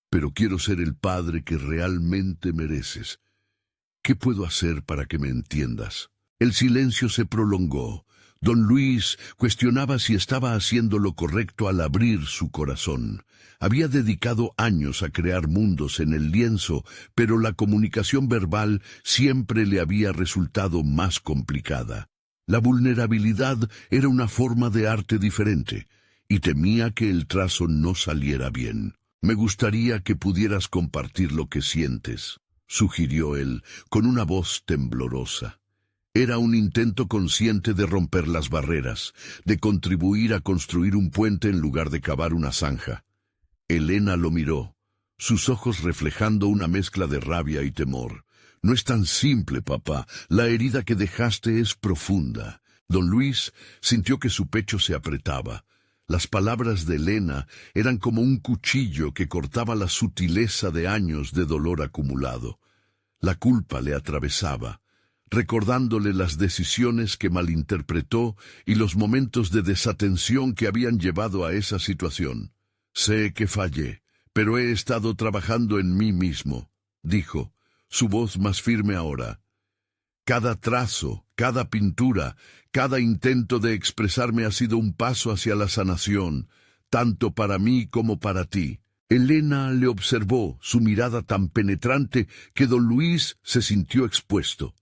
pero quiero ser el padre que realmente mereces. ¿Qué puedo hacer para que me entiendas?» El silencio se prolongó. Don Luis cuestionaba si estaba haciendo lo correcto al abrir su corazón. Había dedicado años a crear mundos en el lienzo, pero la comunicación verbal siempre le había resultado más complicada. La vulnerabilidad era una forma de arte diferente, y temía que el trazo no saliera bien. «Me gustaría que pudieras compartir lo que sientes», sugirió él, con una voz temblorosa. Era un intento consciente de romper las barreras, de contribuir a construir un puente en lugar de cavar una zanja. Elena lo miró, sus ojos reflejando una mezcla de rabia y temor. «No es tan simple, papá. La herida que dejaste es profunda». Don Luis sintió que su pecho se apretaba. Las palabras de Elena eran como un cuchillo que cortaba la sutileza de años de dolor acumulado. La culpa le atravesaba, recordándole las decisiones que malinterpretó y los momentos de desatención que habían llevado a esa situación. Sé que fallé, pero he estado trabajando en mí mismo, dijo, su voz más firme ahora. Cada trazo, cada pintura, cada intento de expresarme ha sido un paso hacia la sanación, tanto para mí como para ti. Elena le observó, su mirada tan penetrante que don Luis se sintió expuesto.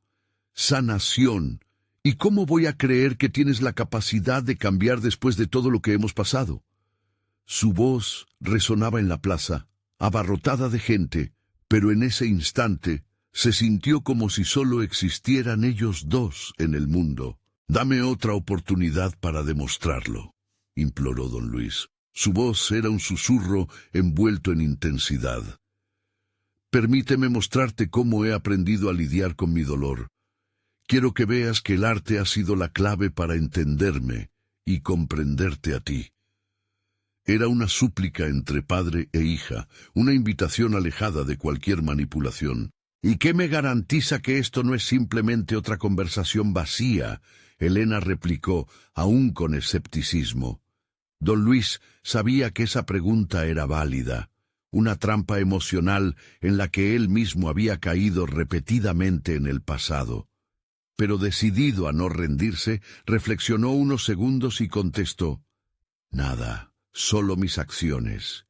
Sanación. ¿Y cómo voy a creer que tienes la capacidad de cambiar después de todo lo que hemos pasado? Su voz resonaba en la plaza, abarrotada de gente, pero en ese instante se sintió como si solo existieran ellos dos en el mundo. Dame otra oportunidad para demostrarlo, imploró don Luis. Su voz era un susurro envuelto en intensidad. Permíteme mostrarte cómo he aprendido a lidiar con mi dolor. Quiero que veas que el arte ha sido la clave para entenderme y comprenderte a ti. Era una súplica entre padre e hija, una invitación alejada de cualquier manipulación. ¿Y qué me garantiza que esto no es simplemente otra conversación vacía?, Elena replicó, aún con escepticismo. Don Luis sabía que esa pregunta era válida, una trampa emocional en la que él mismo había caído repetidamente en el pasado. Pero decidido a no rendirse, reflexionó unos segundos y contestó, «Nada, solo mis acciones.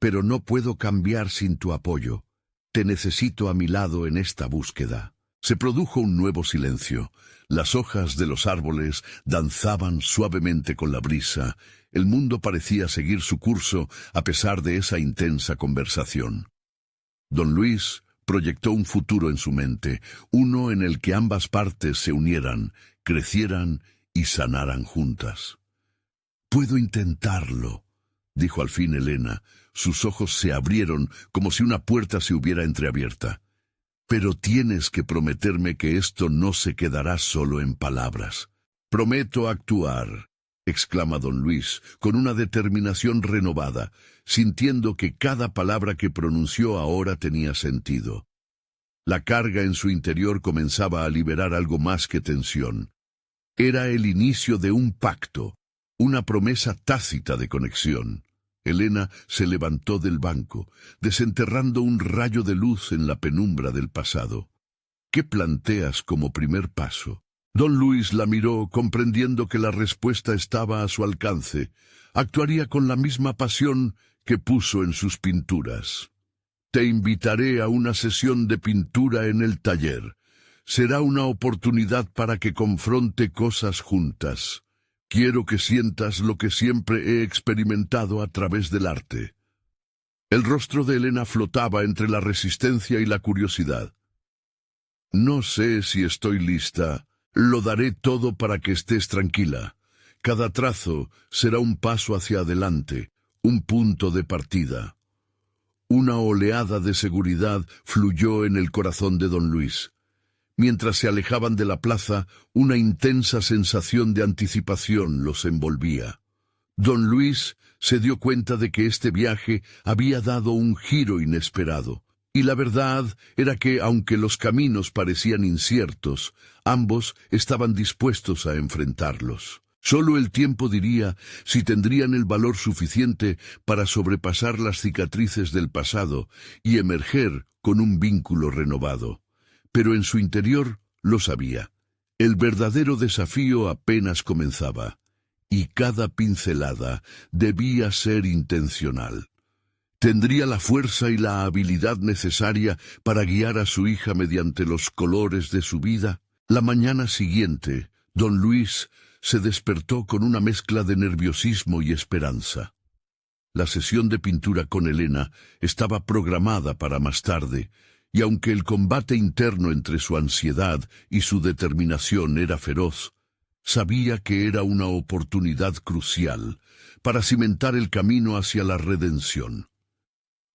Pero no puedo cambiar sin tu apoyo. Te necesito a mi lado en esta búsqueda». Se produjo un nuevo silencio. Las hojas de los árboles danzaban suavemente con la brisa. El mundo parecía seguir su curso a pesar de esa intensa conversación. Don Luis proyectó un futuro en su mente, uno en el que ambas partes se unieran, crecieran y sanaran juntas. «Puedo intentarlo», dijo al fin Elena. Sus ojos se abrieron como si una puerta se hubiera entreabierta. «Pero tienes que prometerme que esto no se quedará solo en palabras». «Prometo actuar», exclama don Luis, con una determinación renovada, sintiendo que cada palabra que pronunció ahora tenía sentido. La carga en su interior comenzaba a liberar algo más que tensión. Era el inicio de un pacto, una promesa tácita de conexión. Elena se levantó del banco, desenterrando un rayo de luz en la penumbra del pasado. «¿Qué planteas como primer paso?» Don Luis la miró, comprendiendo que la respuesta estaba a su alcance. Actuaría con la misma pasión que puso en sus pinturas. «Te invitaré a una sesión de pintura en el taller. Será una oportunidad para que confronte cosas juntas. Quiero que sientas lo que siempre he experimentado a través del arte». El rostro de Elena flotaba entre la resistencia y la curiosidad. «No sé si estoy lista. Lo daré todo para que estés tranquila. Cada trazo será un paso hacia adelante, un punto de partida». Una oleada de seguridad fluyó en el corazón de don Luis. Mientras se alejaban de la plaza, una intensa sensación de anticipación los envolvía. Don Luis se dio cuenta de que este viaje había dado un giro inesperado, y la verdad era que, aunque los caminos parecían inciertos, ambos estaban dispuestos a enfrentarlos. Solo el tiempo diría si tendrían el valor suficiente para sobrepasar las cicatrices del pasado y emerger con un vínculo renovado. Pero en su interior lo sabía. El verdadero desafío apenas comenzaba, y cada pincelada debía ser intencional. Tendría la fuerza y la habilidad necesaria para guiar a su hija mediante los colores de su vida. La mañana siguiente, don Luis se despertó con una mezcla de nerviosismo y esperanza. La sesión de pintura con Elena estaba programada para más tarde, y aunque el combate interno entre su ansiedad y su determinación era feroz, sabía que era una oportunidad crucial para cimentar el camino hacia la redención.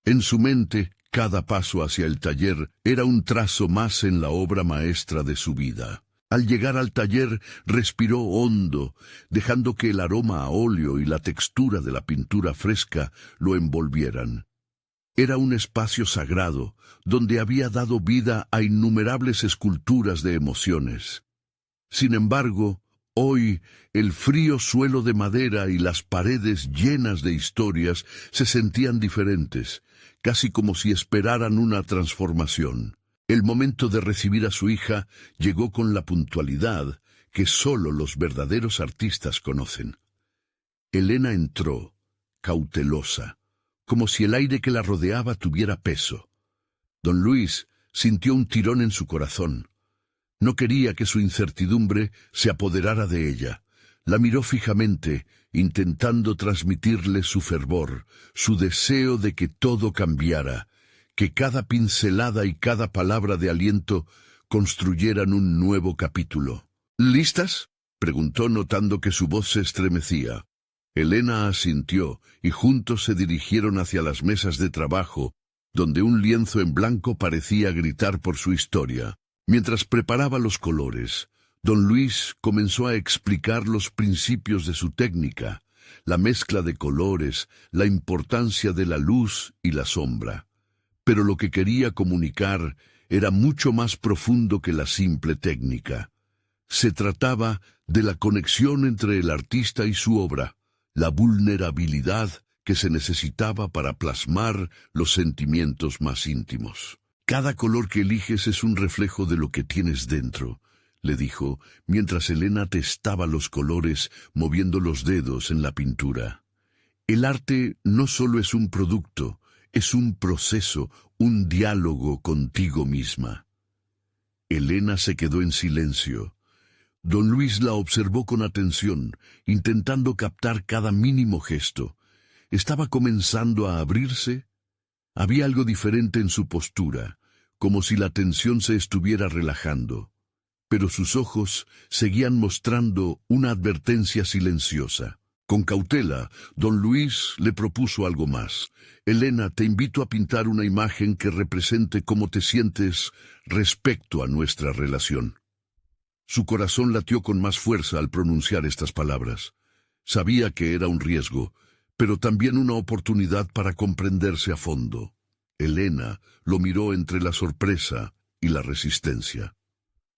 En su mente, cada paso hacia el taller era un trazo más en la obra maestra de su vida. Al llegar al taller, respiró hondo, dejando que el aroma a óleo y la textura de la pintura fresca lo envolvieran. Era un espacio sagrado, donde había dado vida a innumerables esculturas de emociones. Sin embargo, hoy el frío suelo de madera y las paredes llenas de historias se sentían diferentes, casi como si esperaran una transformación. El momento de recibir a su hija llegó con la puntualidad que sólo los verdaderos artistas conocen. Elena entró, cautelosa, como si el aire que la rodeaba tuviera peso. Don Luis sintió un tirón en su corazón. No quería que su incertidumbre se apoderara de ella. La miró fijamente, intentando transmitirle su fervor, su deseo de que todo cambiara, que cada pincelada y cada palabra de aliento construyeran un nuevo capítulo. ¿Listas?, preguntó, notando que su voz se estremecía. Elena asintió, y juntos se dirigieron hacia las mesas de trabajo, donde un lienzo en blanco parecía gritar por su historia. Mientras preparaba los colores, don Luis comenzó a explicar los principios de su técnica, la mezcla de colores, la importancia de la luz y la sombra. Pero lo que quería comunicar era mucho más profundo que la simple técnica. Se trataba de la conexión entre el artista y su obra, la vulnerabilidad que se necesitaba para plasmar los sentimientos más íntimos. «Cada color que eliges es un reflejo de lo que tienes dentro», le dijo, mientras Elena testaba los colores, moviendo los dedos en la pintura. «El arte no solo es un producto, es un proceso, un diálogo contigo misma». Elena se quedó en silencio. Don Luis la observó con atención, intentando captar cada mínimo gesto. ¿Estaba comenzando a abrirse? Había algo diferente en su postura, como si la tensión se estuviera relajando. Pero sus ojos seguían mostrando una advertencia silenciosa. Con cautela, don Luis le propuso algo más. «Elena, te invito a pintar una imagen que represente cómo te sientes respecto a nuestra relación». Su corazón latió con más fuerza al pronunciar estas palabras. Sabía que era un riesgo, pero también una oportunidad para comprenderse a fondo. Elena lo miró entre la sorpresa y la resistencia.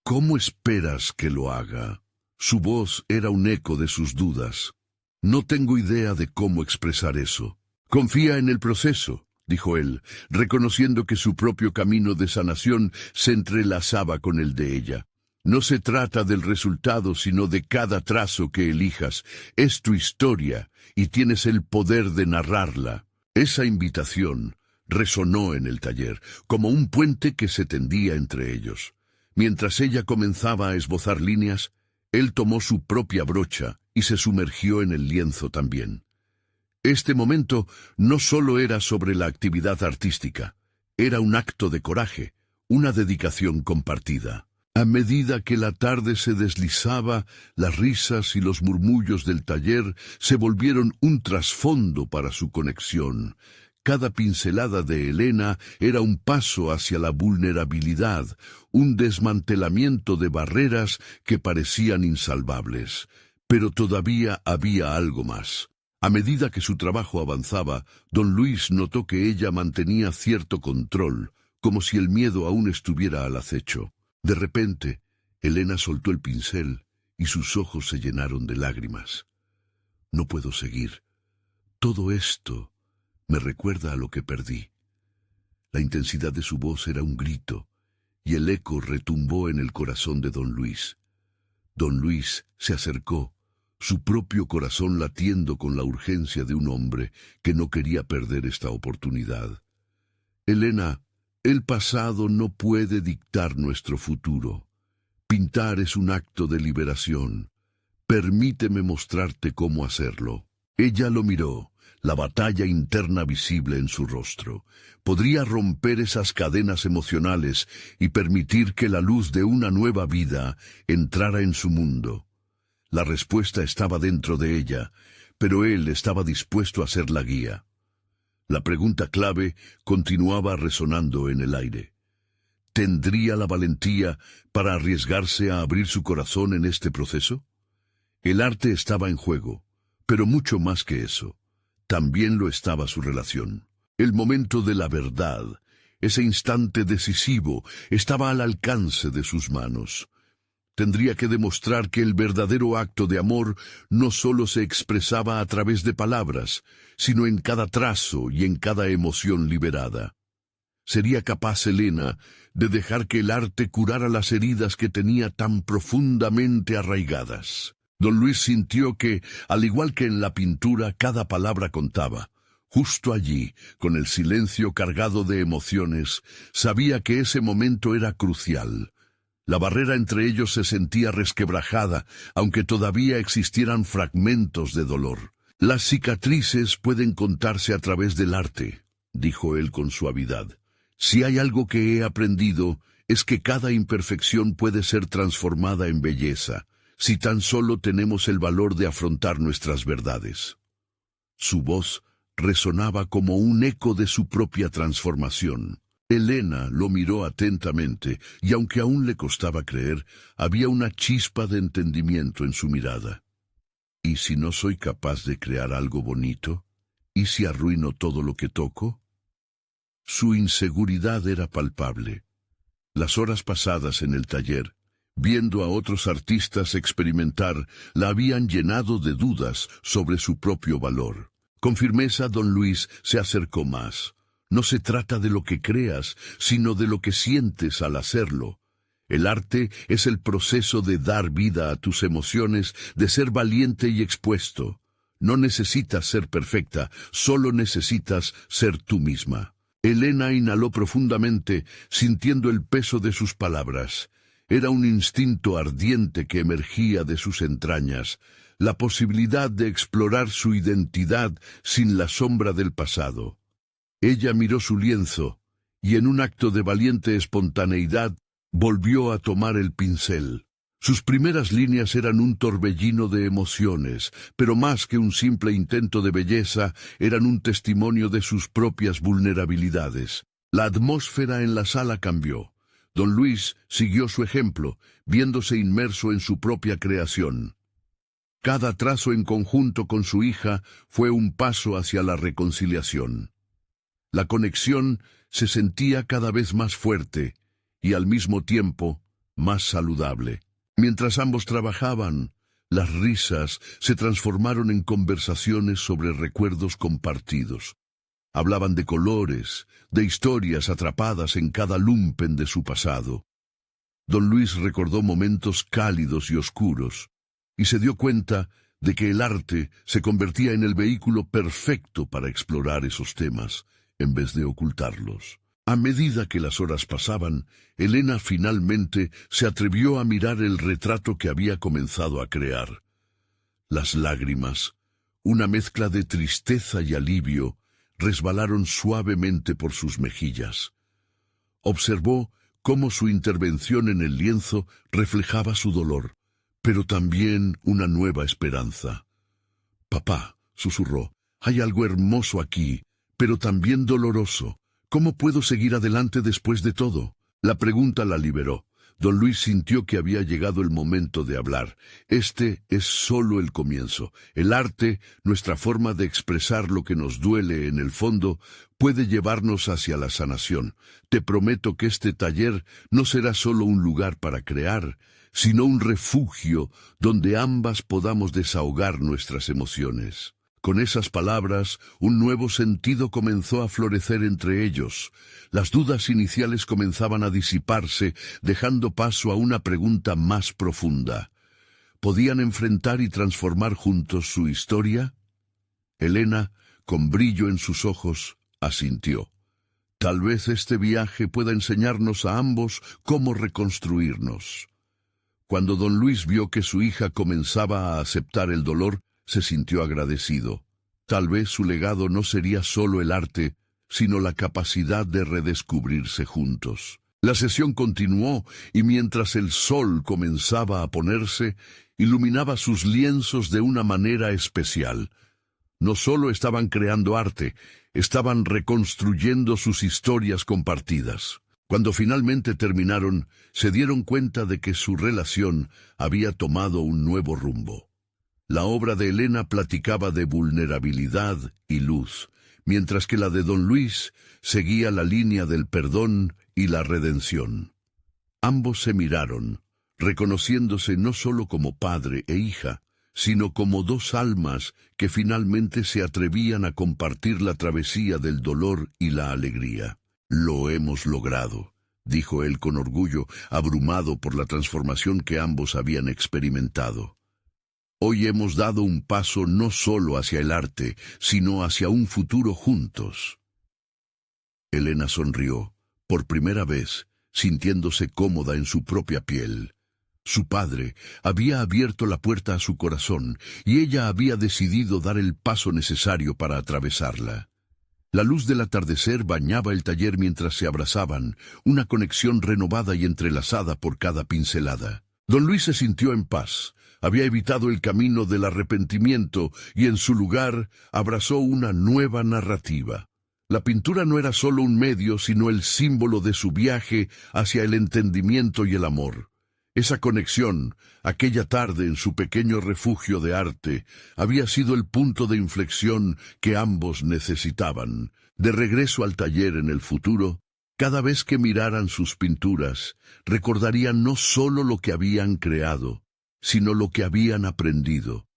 «¿Cómo esperas que lo haga?» Su voz era un eco de sus dudas. «No tengo idea de cómo expresar eso». «Confía en el proceso», dijo él, reconociendo que su propio camino de sanación se entrelazaba con el de ella. «No se trata del resultado, sino de cada trazo que elijas. Es tu historia, y tienes el poder de narrarla». Esa invitación resonó en el taller, como un puente que se tendía entre ellos. Mientras ella comenzaba a esbozar líneas, él tomó su propia brocha y se sumergió en el lienzo también. Este momento no solo era sobre la actividad artística, era un acto de coraje, una dedicación compartida. A medida que la tarde se deslizaba, las risas y los murmullos del taller se volvieron un trasfondo para su conexión. Cada pincelada de Elena era un paso hacia la vulnerabilidad, un desmantelamiento de barreras que parecían insalvables. Pero todavía había algo más. A medida que su trabajo avanzaba, don Luis notó que ella mantenía cierto control, como si el miedo aún estuviera al acecho. De repente, Elena soltó el pincel y sus ojos se llenaron de lágrimas. «No puedo seguir. Todo esto me recuerda a lo que perdí». La intensidad de su voz era un grito, y el eco retumbó en el corazón de don Luis. Don Luis se acercó, su propio corazón latiendo con la urgencia de un hombre que no quería perder esta oportunidad. «Elena, el pasado no puede dictar nuestro futuro. Pintar es un acto de liberación. Permíteme mostrarte cómo hacerlo». Ella lo miró, la batalla interna visible en su rostro. Podría romper esas cadenas emocionales y permitir que la luz de una nueva vida entrara en su mundo. La respuesta estaba dentro de ella, pero él estaba dispuesto a ser la guía. La pregunta clave continuaba resonando en el aire. ¿Tendría la valentía para arriesgarse a abrir su corazón en este proceso? El arte estaba en juego, pero mucho más que eso. También lo estaba su relación. El momento de la verdad, ese instante decisivo, estaba al alcance de sus manos. Tendría que demostrar que el verdadero acto de amor no solo se expresaba a través de palabras, sino en cada trazo y en cada emoción liberada. ¿Sería capaz Elena de dejar que el arte curara las heridas que tenía tan profundamente arraigadas? Don Luis sintió que, al igual que en la pintura, cada palabra contaba. Justo allí, con el silencio cargado de emociones, sabía que ese momento era crucial. La barrera entre ellos se sentía resquebrajada, aunque todavía existieran fragmentos de dolor. Las cicatrices pueden contarse a través del arte, dijo él con suavidad. Si hay algo que he aprendido, es que cada imperfección puede ser transformada en belleza, si tan solo tenemos el valor de afrontar nuestras verdades. Su voz resonaba como un eco de su propia transformación. Elena lo miró atentamente, y aunque aún le costaba creer, había una chispa de entendimiento en su mirada. ¿Y si no soy capaz de crear algo bonito? ¿Y si arruino todo lo que toco? Su inseguridad era palpable. Las horas pasadas en el taller, viendo a otros artistas experimentar, la habían llenado de dudas sobre su propio valor. Con firmeza, don Luis se acercó más. No se trata de lo que creas, sino de lo que sientes al hacerlo. El arte es el proceso de dar vida a tus emociones, de ser valiente y expuesto. No necesitas ser perfecta, solo necesitas ser tú misma. Elena inhaló profundamente, sintiendo el peso de sus palabras. Era un instinto ardiente que emergía de sus entrañas, la posibilidad de explorar su identidad sin la sombra del pasado. Ella miró su lienzo, y en un acto de valiente espontaneidad, volvió a tomar el pincel. Sus primeras líneas eran un torbellino de emociones, pero más que un simple intento de belleza, eran un testimonio de sus propias vulnerabilidades. La atmósfera en la sala cambió. Don Luis siguió su ejemplo, viéndose inmerso en su propia creación. Cada trazo en conjunto con su hija fue un paso hacia la reconciliación. La conexión se sentía cada vez más fuerte y al mismo tiempo más saludable. Mientras ambos trabajaban, las risas se transformaron en conversaciones sobre recuerdos compartidos. Hablaban de colores, de historias atrapadas en cada lumpen de su pasado. Don Luis recordó momentos cálidos y oscuros, y se dio cuenta de que el arte se convertía en el vehículo perfecto para explorar esos temas, en vez de ocultarlos. A medida que las horas pasaban, Elena finalmente se atrevió a mirar el retrato que había comenzado a crear. Las lágrimas, una mezcla de tristeza y alivio, resbalaron suavemente por sus mejillas. Observó cómo su intervención en el lienzo reflejaba su dolor, pero también una nueva esperanza. «Papá», susurró, «hay algo hermoso aquí, pero también doloroso. ¿Cómo puedo seguir adelante después de todo?». La pregunta la liberó. Don Luis sintió que había llegado el momento de hablar. Este es solo el comienzo. El arte, nuestra forma de expresar lo que nos duele en el fondo, puede llevarnos hacia la sanación. Te prometo que este taller no será solo un lugar para crear, sino un refugio donde ambas podamos desahogar nuestras emociones. Con esas palabras, un nuevo sentido comenzó a florecer entre ellos. Las dudas iniciales comenzaban a disiparse, dejando paso a una pregunta más profunda. ¿Podían enfrentar y transformar juntos su historia? Elena, con brillo en sus ojos, asintió. Tal vez este viaje pueda enseñarnos a ambos cómo reconstruirnos. Cuando don Luis vio que su hija comenzaba a aceptar el dolor, se sintió agradecido. Tal vez su legado no sería solo el arte, sino la capacidad de redescubrirse juntos. La sesión continuó, y mientras el sol comenzaba a ponerse, iluminaba sus lienzos de una manera especial. No solo estaban creando arte, estaban reconstruyendo sus historias compartidas. Cuando finalmente terminaron, se dieron cuenta de que su relación había tomado un nuevo rumbo. La obra de Elena platicaba de vulnerabilidad y luz, mientras que la de don Luis seguía la línea del perdón y la redención. Ambos se miraron, reconociéndose no solo como padre e hija, sino como dos almas que finalmente se atrevían a compartir la travesía del dolor y la alegría. «Lo hemos logrado», dijo él con orgullo, abrumado por la transformación que ambos habían experimentado. «Hoy hemos dado un paso no solo hacia el arte, sino hacia un futuro juntos». Elena sonrió, por primera vez, sintiéndose cómoda en su propia piel. Su padre había abierto la puerta a su corazón y ella había decidido dar el paso necesario para atravesarla. La luz del atardecer bañaba el taller mientras se abrazaban, una conexión renovada y entrelazada por cada pincelada. Don Luis se sintió en paz, había evitado el camino del arrepentimiento y en su lugar abrazó una nueva narrativa. La pintura no era solo un medio, sino el símbolo de su viaje hacia el entendimiento y el amor. Esa conexión, aquella tarde en su pequeño refugio de arte, había sido el punto de inflexión que ambos necesitaban. De regreso al taller en el futuro, cada vez que miraran sus pinturas, recordarían no solo lo que habían creado, sino lo que habían aprendido.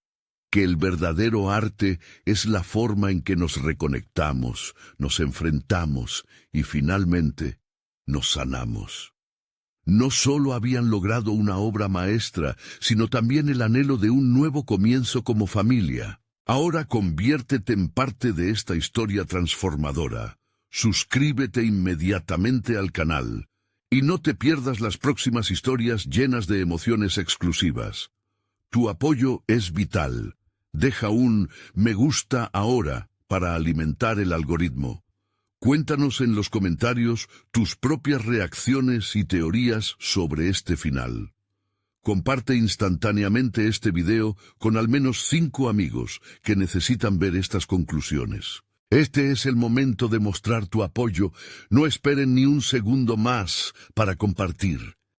Que el verdadero arte es la forma en que nos reconectamos, nos enfrentamos y finalmente nos sanamos. No solo habían logrado una obra maestra, sino también el anhelo de un nuevo comienzo como familia. Ahora conviértete en parte de esta historia transformadora. Suscríbete inmediatamente al canal y no te pierdas las próximas historias llenas de emociones exclusivas. Tu apoyo es vital. Deja un me gusta ahora para alimentar el algoritmo. Cuéntanos en los comentarios tus propias reacciones y teorías sobre este final. Comparte instantáneamente este video con al menos 5 amigos que necesitan ver estas conclusiones. Este es el momento de mostrar tu apoyo. No esperen ni un segundo más para compartir.